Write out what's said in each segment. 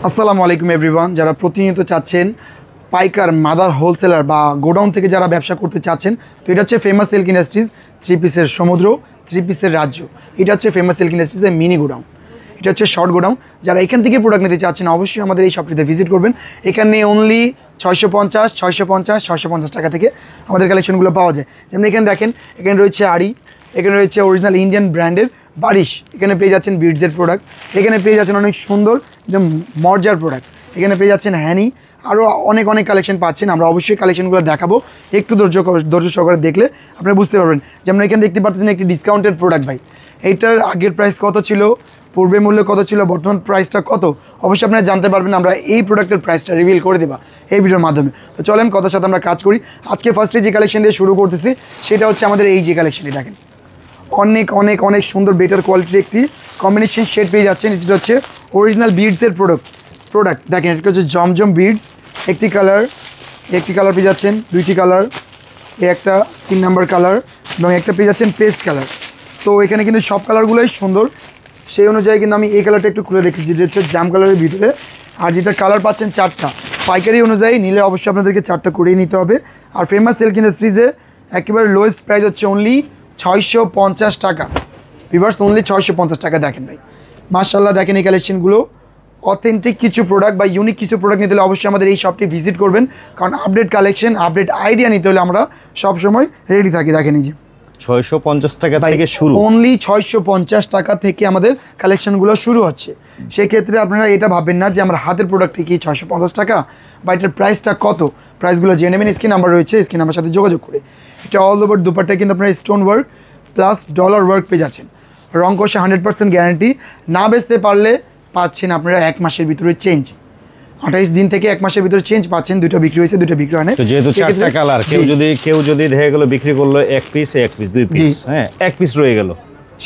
আসসালামু আলাইকুম এভরিওয়ান। যারা প্রতিনিয়ত চাচ্ছেন পাইকার মাদার হোলসেলার বা গোডাউন থেকে যারা ব্যবসা করতে চাচ্ছেন, তো এটা হচ্ছে ফেমাস সিল্ক ইন্ডাস্ট্রিজ, থ্রি পিসের সমুদ্র, থ্রি পিসের রাজ্য। এটা হচ্ছে ফেমাস সিল্ক ইন্ডাস্ট্রিজের মিনি গোডাউন, এটা হচ্ছে শর্ট গোডাউন। যারা এখান থেকে প্রোডাক্ট নিতে চাচ্ছেন অবশ্যই আমাদের এই শপটিতে ভিজিট করবেন। এখানে অনলি 650 টাকা থেকে আমাদের কালেকশনগুলো পাওয়া যায়। যেমন এখানে দেখেন, এখানে রয়েছে আড়ি, এখানে রয়েছে অরিজিনাল ইন্ডিয়ান ব্র্যান্ডের বারিশ, এখানে পেয়ে যাচ্ছেন বিডসের প্রোডাক্ট, এখানে পেয়ে যাচ্ছেন অনেক সুন্দর একদম মর্জার প্রোডাক্ট, এখানে পেয়ে যাচ্ছেন হ্যানি, আরও অনেক কালেকশন পাচ্ছেন। আমরা অবশ্যই কালেকশনগুলো দেখাবো, একটু ধৈর্য সহকারে দেখলে আপনারা বুঝতে পারবেন। যেমন এখানে দেখতে পাচ্ছেন একটি ডিসকাউন্টেড প্রোডাক্ট ভাই, এইটার আগের প্রাইস কত ছিল, পূর্বে মূল্য কত ছিল, বর্তমান প্রাইসটা কত, অবশ্যই আপনারা জানতে পারবেন। আমরা এই প্রোডাক্টের প্রাইসটা রিভিল করে দেবা এই ভিডিওর মাধ্যমে। তো চলেন কথার সাথে আমরা কাজ করি। আজকে ফার্স্টে যে কালেকশন দিয়ে শুরু করতেছি সেটা হচ্ছে আমাদের এই যে কালেকশনটি দেখেন, অনেক সুন্দর বেটার কোয়ালিটির একটি কম্বিনেশন শেড পেয়ে যাচ্ছেন। এটা হচ্ছে অরিজিনাল বিডসের প্রোডাক্ট দেখেন, এটা হচ্ছে জমজম বিডস, একটি কালার পেয়ে যাচ্ছেন, দুইটি কালার, একটা 3 নাম্বার কালার এবং একটা পেয়ে যাচ্ছেন পেস্ট কালার। তো এখানে কিন্তু সব কালারগুলোই সুন্দর, সেই অনুযায়ী কিন্তু আমি এই কালারটা একটু খুলে দেখেছি, যেটা হচ্ছে জাম কালারের ভিতরে। আর যেটা কালার পাচ্ছেন 4টা, পাইকারি অনুযায়ী নিলে অবশ্যই আপনাদেরকে 4টা করেই নিতে হবে। আর ফেমাস সিল্ক ইন্ডাস্ট্রিজে একেবারে লোয়েস্ট প্রাইস হচ্ছে অনলি 650 টাকা। ভিউয়ার্স, অনলি 650 টাকা। দেখেন ভাই, মাশাআল্লাহ, দেখেন এই কালেকশনগুলো অথেন্টিক কিছু প্রোডাক্ট বা ইউনিক কিছু প্রোডাক্ট নিতে হলে অবশ্যই আমাদের এই শপটি ভিজিট করবেন, কারণ আপডেট কালেকশন, আপডেট আইডিয়া নিতে হলে আমরা সবসময় রেডি থাকি। দেখেন এই যে 650 টাকা থেকে শুরু, অনলি 650 টাকা থেকে আমাদের কালেকশনগুলো শুরু হচ্ছে। সেক্ষেত্রে আপনারা এটা ভাববেন না যে আমার হাতের প্রোডাক্ট কি 650 টাকা বা এটার প্রাইসটা কত। প্রাইসগুলো জেনে নেবেন, স্ক্রিন নাম্বার রয়েছে, স্ক্রিন নাম্বার সাথে যোগাযোগ করে। এটা অল ওভার দুপাট্টা কিন্তু আপনারা stone work plus dollar work পেয়ে যাচ্ছেন। রং কষে 100% গ্যারান্টি। না বেচতে পারলে পাচ্ছেন আপনারা 1 মাসের ভিতরে চেঞ্জ, 28 দিন থেকে 1 মাসের ভিতরে চেঞ্জ পাচ্ছেন। দুটো বিক্রি হয়েছে, দুটো বিক্রি হয় না। তো যেহেতু 4টা কালার, কেউ যদি দেখে গেল বিক্রি করলো 1 পিস 2 পিস, হ্যাঁ 1 পিস রয়ে গেল,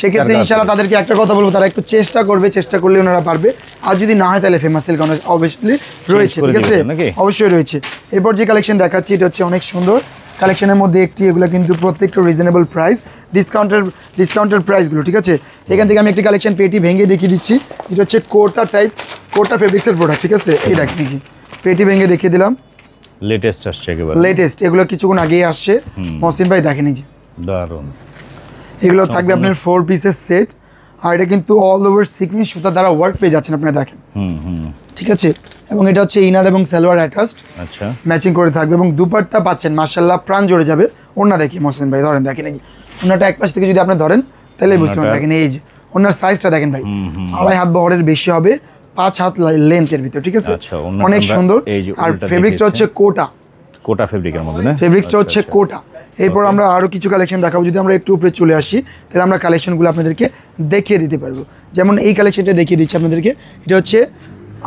সেক্ষেত্রে ইনশাআল্লাহ তাদেরকে একটা কথা বলবো, তারা একটু চেষ্টা করলে ওনারা পারবে। আর যদি না হয় তাহলে ফেমাস সিল্ক অবভিয়াসলি রয়েছে, ঠিক আছে, অবশ্যই রয়েছে। এরপর যে কালেকশন দেখাচ্ছি এটা হচ্ছে অনেক সুন্দর কালেকশনের মধ্যে একটি, এগুলো কিন্তু প্রত্যেকটা রিজনেবল প্রাইস, ডিসকাউন্টের প্রাইসগুলো, ঠিক আছে। এখান থেকে আমি একটি কালেকশন পেটি ভেঙে দেখিয়ে দিচ্ছি। এটা হচ্ছে কোটা ফেব্রিক্সের প্রোডাক্ট, ঠিক আছে। এই দেখেন, জি পেটি ভেঙে দেখিয়ে দিলাম, লেটেস্ট আসছে, একেবারে লেটেস্ট, এগুলো কিছুক্ষণ আগেই আসছে। মহসিন ভাই দেখেন, জি দারুণ, এগুলো থাকবে আপনার 4 পিসের সেট। আর এটা কিন্তু অল ওভার সিকুয়েন্স সুতা দ্বারা ওয়ার্ক পেয়ে যাচ্ছেন আপনারা, দেখেন, ঠিক আছে। এবং এটা হচ্ছে ইনার এবং সালোয়ার অ্যাটাচড, আচ্ছা, ম্যাচিং করে থাকবে। এবং দুপাট্টা পাচ্ছেন মাশাআল্লাহ, প্রাণ জুড়ে যাবে। ওড়না দেখি মহসিন ভাই, ধরেন, দেখেন এই যে ওড়নাটা এক পাশ থেকে যদি আপনি ধরেন তাহলে বুঝতে পারবেন। দেখেন এই যে ওড়নার সাইজটা দেখেন ভাই, 2.5 হাত বহরের বেশি হবে, 5 হাত লেন্থের ভিতর, ঠিক আছে, অনেক সুন্দর। আর ফেব্রিক্সটা হচ্ছে কোটা ফেব্রিকের মধ্যে না, ফেব্রিক্সটা হচ্ছে কোটা। এরপর আমরা আরও কিছু কালেকশন দেখাবো। যদি আমরা একটু উপরে চলে আসি তাহলে আমরা কালেকশনগুলো আপনাদেরকে দেখিয়ে দিতে পারবো। যেমন এই কালেকশনটা দেখিয়ে দিচ্ছি আপনাদেরকে। এটা হচ্ছে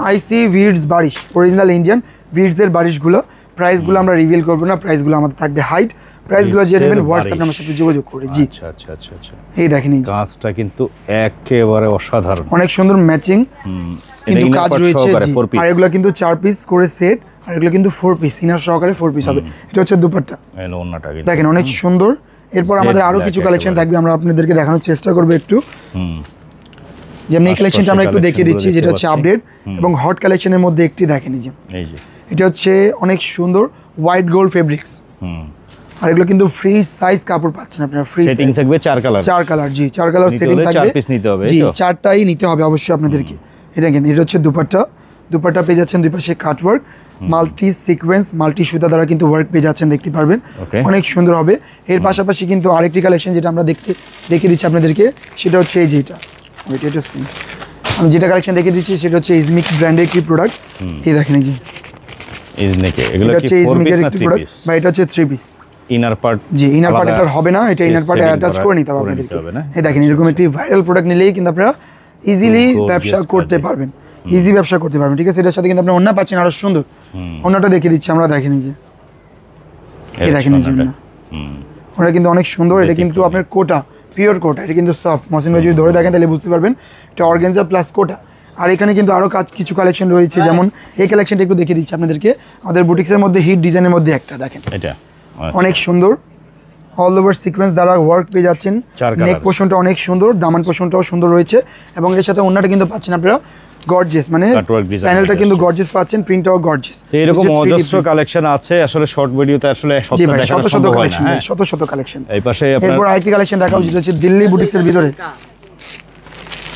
আইসি ভিডস বারিশ, অরিজিনাল ইন্ডিয়ান ভিডসের বারিশগুলো। প্রাইসগুলো আমরা রিভিল করবো না, প্রাইসগুলো আমাদের থাকবে হাইট। প্রাইসগুলো যে নেবেন হোয়াটসঅ্যাপে আমার সাথে যোগাযোগ করে। জি আচ্ছা, এই দেখেন এই কাজটা কিন্তু একেবারে অসাধারণ, অনেক সুন্দর ম্যাচিং কিন্তু কাজ রয়েছে। আর এগুলো কিন্তু 4 পিস করে সেট, আর এগুলো কিন্তু 4 পিস, ইনার সহকারে 4 পিস হবে। এটা হচ্ছে দুপাট্টা, দেখেন অনেক সুন্দর। এরপর আমাদের আরো কিছু কালেকশন থাকবে, আমরা আপনাদেরকে দেখানোর চেষ্টা করবো একটু। যেমন এই কালেকশনটা আমরা একটু দেখিয়ে দিচ্ছি, যেটা হচ্ছে আপডেট এবং হট কালেকশনের মধ্যে একটি। দেখেন এই যে এটা হচ্ছে অনেক সুন্দর হোয়াইট গোল্ড ফেব্রিক্স। আর এগুলো কিন্তু ফ্রি সাইজ কাপড় পাচ্ছেন আপনারা, ফ্রি সেটিং থাকবে 4 কালার, জি 4 কালার সেটিং থাকবে, 4 পিস নিতে হবে, জি 4টাই নিতে হবে অবশ্যই আপনাদেরকে। এটা দেখেন, এটা হচ্ছে দুপাট্টা পেয়ে যাচ্ছেন, দুই পাশে কাট ওয়ার্ক, মাল্টি সিকোয়েন্স, মাল্টি সুতা দ্বারা কিন্তু ওয়ার্ক পেয়ে যাচ্ছেন, দেখতে পারবেন, অনেক সুন্দর হবে। এর পাশাপাশি কিন্তু আরেকটি কালেকশন যেটা আমরা দেখে দিচ্ছি আপনাদেরকে, সেটা হচ্ছে এই যেটা আমি যেটা কালেকশন দেখে দিচ্ছি সেটা হচ্ছে ইজমিক ব্র্যান্ডের একটি প্রোডাক্ট। এই দেখেন এই যে এটা হচ্ছে ইজমিকের একটি প্রোডাক্ট, বা এটা হচ্ছে 3 পিস। ইনার পার্ট, জি ইনার পার্ট এটা হবে না, এটা ইনার পার্টে অ্যাটাচ করে নিতে হবে আপনাদেরকে। এই দেখেন, এরকম একটি ভাইরাল প্রোডাক্ট নিলেই কিন্তু আপনারা ইজিলি ব্যবসা করতে পারবেন, ঠিক আছে। এটার সাথে কিন্তু আপনি ওড়না পাচ্ছেন আরো সুন্দর। ওড়নাটা দেখিয়ে দিচ্ছি আমরা, দেখেন এই যে এই দেখেন এই যে ওটা কিন্তু অনেক সুন্দর। এটা কিন্তু আপনার কোটা, পিওর কোটা, এটা কিন্তু সফট। মহসিন ভাই যদি ধরে দেখেন তাহলে বুঝতে পারবেন এটা অর্গানজা প্লাস কোটা। আর এখানে কিন্তু আরও কিছু কালেকশন রয়েছে, যেমন এই কালেকশনটা একটু দেখিয়ে দিচ্ছি আপনাদেরকে। আমাদের বুটিক্সের মধ্যে হিট ডিজাইনের মধ্যে একটা দেখেন, এটা অনেক সুন্দর, অল ওভার সিকোয়েন্স দ্বারা ওয়ার্ক পেয়ে যাচ্ছেন। নেক পোর্শনটা অনেক সুন্দর, দামান পোর্শনটাও সুন্দর রয়েছে, এবং এর সাথে ওড়নাটা কিন্তু পাচ্ছেন আপনারা গর্জিয়াস, মানে Cutwork design প্যানেলটা এটা কিন্তু গর্জিয়াস পাচ্ছেন, প্রিন্টটাও গর্জিয়াস। তো এরকম অজস্র কালেকশন আছে, আসলে শর্ট ভিডিওতে আসলে সব জি ভাই, দেখানো শত শত সম্ভব হয় না। কালেকশন, হ্যাঁ, শত শত কালেকশন। এই পাশে আপনার এরপর আরেকটি কালেকশন দেখা উচিত হচ্ছে দিল্লি বুটিক্সের ভিতরে।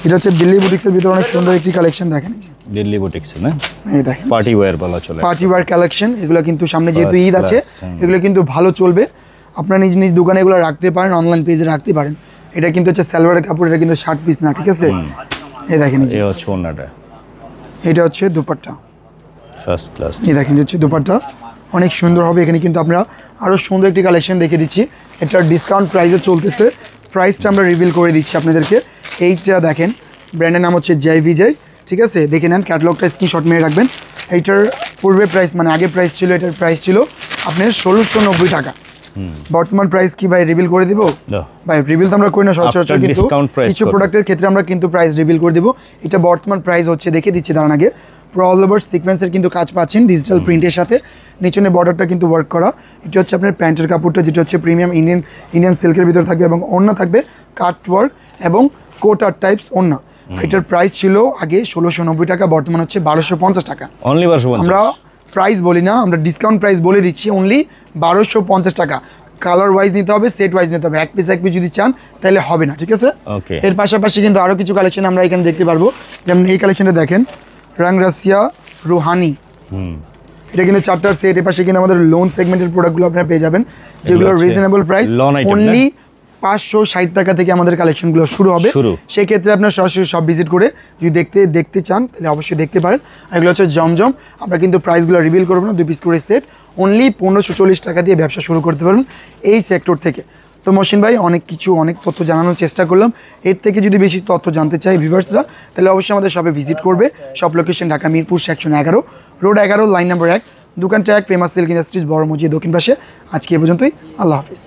এটা হচ্ছে দিল্লি বুটিক্সের ভিতরে অনেক সুন্দর একটি কালেকশন, দেখেন এই যে দিল্লি বুটিক্স না, এই দেখেন পার্টি ওয়্যার বলা চলে। Party wear collection. এগুলো কিন্তু সামনে যেহেতু First ঈদ আছে, class, এগুলো কিন্তু ভালো চলবে। আপনার নিজ নিজ দোকানে এগুলো রাখতে পারেন, অনলাইন পেজে রাখতে পারেন। এটা কিন্তু হচ্ছে সালোয়ারের কাপড়, এটা কিন্তু 60 পিস না, ঠিক আছে? এই দেখেন এই যে, এই হচ্ছে ওন্নাটা, এটা হচ্ছে দুপাট্টা। First class. এই দেখেন এটা হচ্ছে দুপাট্টা, অনেক সুন্দর হবে। এখানে কিন্তু আমরা আরও সুন্দর একটি কালেকশন দেখে দিচ্ছি। এটা ডিসকাউন্ট প্রাইসে চলতেছে, প্রাইসটা আমরা রিভিল করে দিচ্ছি আপনাদেরকে। এইটা দেখেন, ব্র্যান্ডের নাম হচ্ছে জয় বিজয়, ঠিক আছে? দেখে নেন, ক্যাটালগটা স্ক্রিনশট মেরে রাখবেন। এইটার পূর্বে প্রাইস, মানে আগে প্রাইস ছিল, এটার প্রাইস ছিল আপনার 1690 টাকা। বর্তমান প্রাইস কি ভাই রিভিল করে দিব? ভাই রিভিল তো আমরা করি না সচরাচর, কিন্তু কিছু প্রোডাক্টের ক্ষেত্রে আমরা কিন্তু প্রাইস রিভিল করে দিব। এটা বর্তমান প্রাইস হচ্ছে, দেখে দিচ্ছি দাঁড়ান আগে। পুরো অল ওভার সিকোয়েন্সের কিন্তু কাজ পাচ্ছেন ডিজিটাল প্রিন্টের সাথে, নিচনে বর্ডারটা কিন্তু ওয়ার্ক করা। এটা হচ্ছে আপনার প্যান্টের কাপড়টা, যেটা হচ্ছে প্রিমিয়াম ইন্ডিয়ান সিল্কের ভিতরে থাকবে, এবং ওড়না থাকবে কাট ওয়ার্ক এবং কোটার টাইপস ওড়না। এটার প্রাইস ছিল আগে 1690 টাকা, বর্তমান হচ্ছে 1250 টাকা। অনলি 1250। আমরা প্রাইস বলি না, আমরা ডিসকাউন্ট প্রাইস বলে দিচ্ছি, অনলি 1250 টাকা। কালার ওয়াইজ নিতে হবে, সেট ওয়াইজ নিতে হবে, এক পিস যদি চান তাহলে হবে না, ঠিক আছে? ওকে। এর পাশাপাশি কিন্তু আরও কিছু কালেকশন আমরা এখানে দেখতে পারবো, যেমন এই কালেকশনটা দেখেন, রাং রাশিয়া রুহানি। এটা কিন্তু 4টার সেট। এর পাশে কিন্তু আমাদের লোন সেগমেন্টের প্রোডাক্টগুলো আপনারা পেয়ে যাবেন, যেগুলো রিজনেবল প্রাইস, অনলি 560 টাকা থেকে আমাদের কালেকশনগুলো শুরু হবে। সেক্ষেত্রে আপনার সরাসরি সব ভিজিট করে যদি দেখতে চান তাহলে অবশ্যই দেখতে পারেন। এগুলো হচ্ছে জমজম। আমরা কিন্তু প্রাইসগুলো রিভিল করবো না, 2 পিস করে সেট, অনলি 1540 টাকা দিয়ে ব্যবসা শুরু করতে পারবেন এই সেক্টর থেকে। তো মহসিন ভাই, অনেক তথ্য জানানোর চেষ্টা করলাম। এর থেকে যদি বেশি তথ্য জানতে চাই ভিউয়ার্সরা, তাহলে অবশ্যই আমাদের শপে ভিজিট করবে। Shop location Dhaka Mirpur section 11, road 11, line number 1, দোকানটা 1, ফেমাস সিল্ক ইন্ডাস্ট্রিজ, বড় মসজিদ দক্ষিণ পাশে। আজকে এ পর্যন্তই, আল্লাহ হাফিজ।